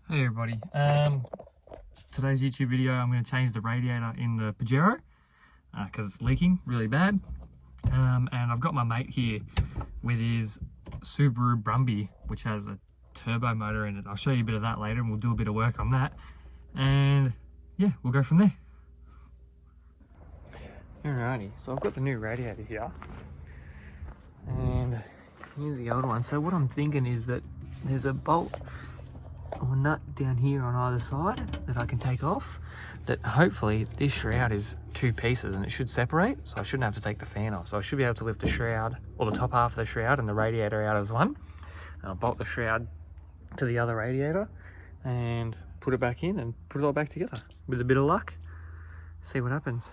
Hey everybody, today's YouTube video I'm going to change the radiator in the Pajero because it's leaking really bad, and I've got my mate here with his Subaru Brumby, which has a turbo motor in it. I'll show you a bit of that later and we'll do a bit of work on that, and yeah, we'll go from there. Alrighty, so I've got the new radiator here and here's the old one. So what I'm thinking is that there's a bolt or nut down here on either side that I can take off, that hopefully this shroud is two pieces and it should separate, so I shouldn't have to take the fan off. So I should be able to lift the shroud, or the top half of the shroud, and the radiator out as one. And I'll bolt the shroud to the other radiator and put it back in and put it all back together with a bit of luck. See what happens.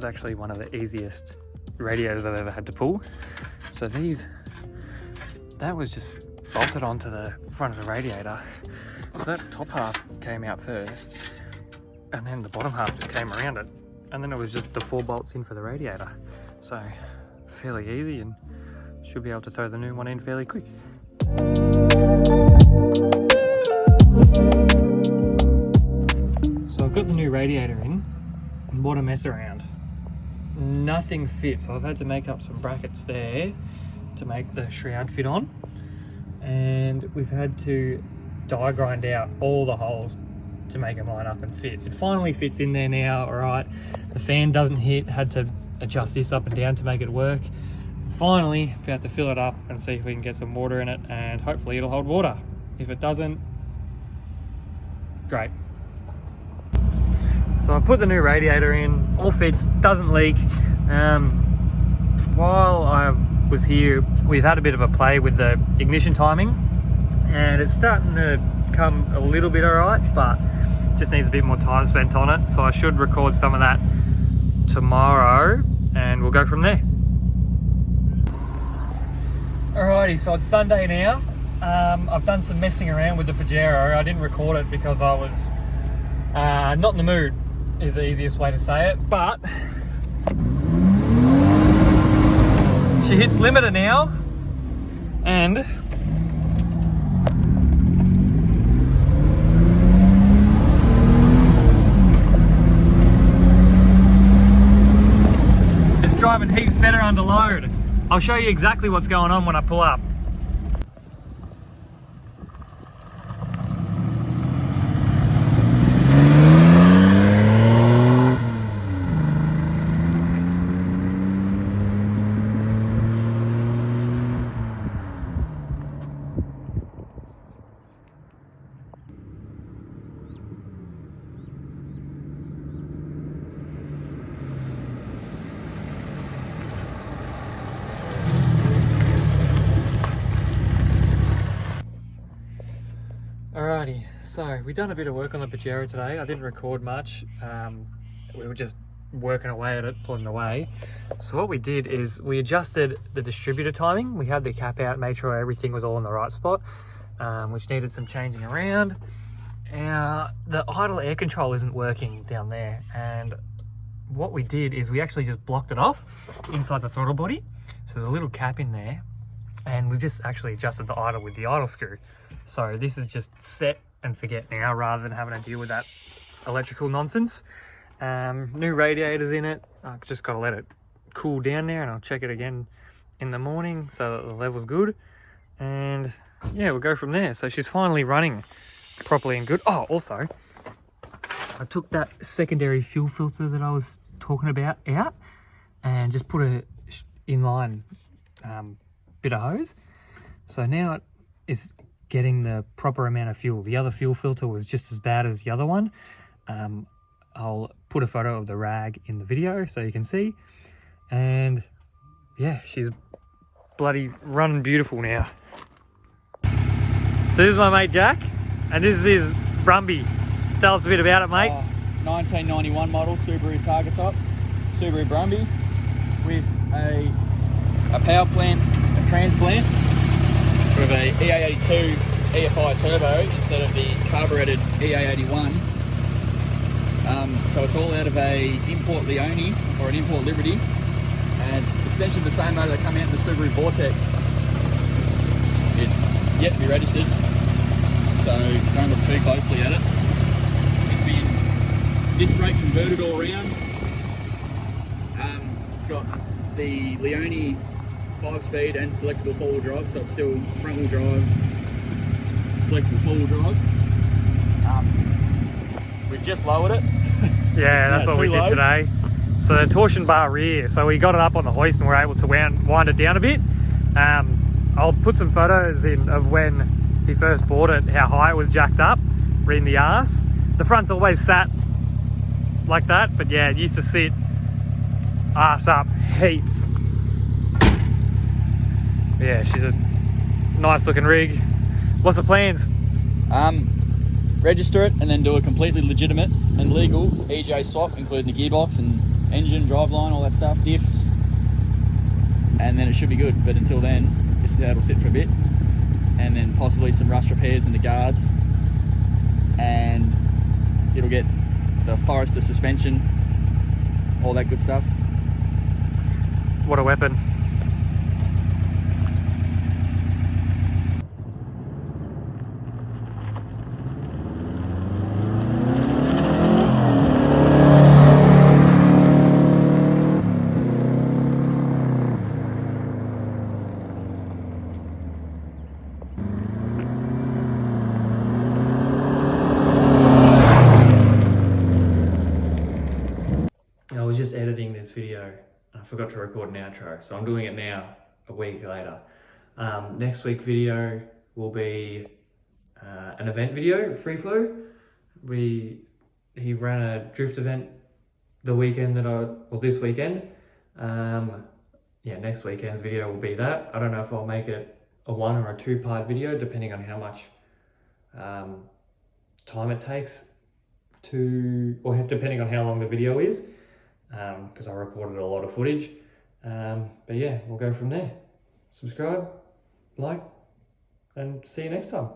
Actually one of the easiest radiators I've ever had to pull. So that was just bolted onto the front of the radiator. So that top half came out first and then the bottom half just came around it, and then it was just the 4 bolts in for the radiator. So fairly easy, and should be able to throw the new one in fairly quick. So I've got the new radiator in, and what a mess around. Nothing fits, so I've had to make up some brackets there to make the shroud fit on, and we've had to die grind out all the holes to make them line up and fit. It finally fits in there now, alright. The fan doesn't hit, had to adjust this up and down to make it work. Finally, about to fill it up and see if we can get some water in it, and hopefully it'll hold water. If it doesn't, great. So I put the new radiator in, all fits, doesn't leak. While I was here, we've had a bit of a play with the ignition timing, and it's starting to come a little bit alright, but just needs a bit more time spent on it. So I should record some of that tomorrow and we'll go from there. Alrighty, so it's Sunday now. I've done some messing around with the Pajero. I didn't record it because I was not in the mood, is the easiest way to say it, but she hits limiter now, and it's driving heaps better under load. I'll show you exactly what's going on when I pull up. Alrighty, so we've done a bit of work on the Pajero today. I didn't record much. We were just working away at it, pulling away. So what we did is we adjusted the distributor timing. We had the cap out, made sure everything was all in the right spot, which needed some changing around. The idle air control isn't working down there, and what we did is we actually just blocked it off inside the throttle body. So there's a little cap in there, and we've just actually adjusted the idle with the idle screw. So this is just set and forget now, rather than having to deal with that electrical nonsense. New radiators in it. I've just got to let it cool down there, and I'll check it again in the morning so that the level's good. And yeah, we'll go from there. So she's finally running properly and good. Oh, also, I took that secondary fuel filter that I was talking about out and just put a inline bit of hose. So now it is getting the proper amount of fuel. The other fuel filter was just as bad as the other one. I'll put a photo of the rag in the video so you can see. And yeah, she's bloody running beautiful now. So this is my mate Jack, and this is his Brumby. Tell us a bit about it, mate. 1991 model Subaru Target Top, Subaru Brumby, with a power plant, a transplant, with a EA82 EFI turbo instead of the carburetted EA81. So it's all out of a import Leone or an import Liberty, and it's essentially the same motor that come out in the Subaru Vortex. It's yet to be registered, so don't look too closely at it. It's been disc brake converted all around. It's got the Leone 5-speed and selectable 4-wheel drive, so it's still front-wheel drive, selectable 4-wheel drive. We've just lowered it. Yeah, that's what we did today. So the torsion bar rear, so we got it up on the hoist and we're able to wind it down a bit. I'll put some photos in of when he first bought it, how high it was jacked up, reading the arse. The front's always sat like that, but yeah, it used to sit arse up heaps. Yeah, she's a nice looking rig. What's the plans? Register it and then do a completely legitimate and legal EJ swap, including the gearbox and engine, driveline, all that stuff, diffs, and then it should be good. But until then, this is how it'll sit for a bit, and then possibly some rust repairs in the guards, and it'll get the Forester suspension, all that good stuff. What a weapon. I was just editing this video and I forgot to record an outro, so I'm doing it now, a week later. Next week video will be an event video, free flow. He ran a drift event the weekend this weekend. Yeah, next weekend's video will be that. I don't know if I'll make it a 1 or a 2-part video, depending on how much time it takes or depending on how long the video is. Because I recorded a lot of footage. But yeah, we'll go from there. Subscribe, like, and see you next time.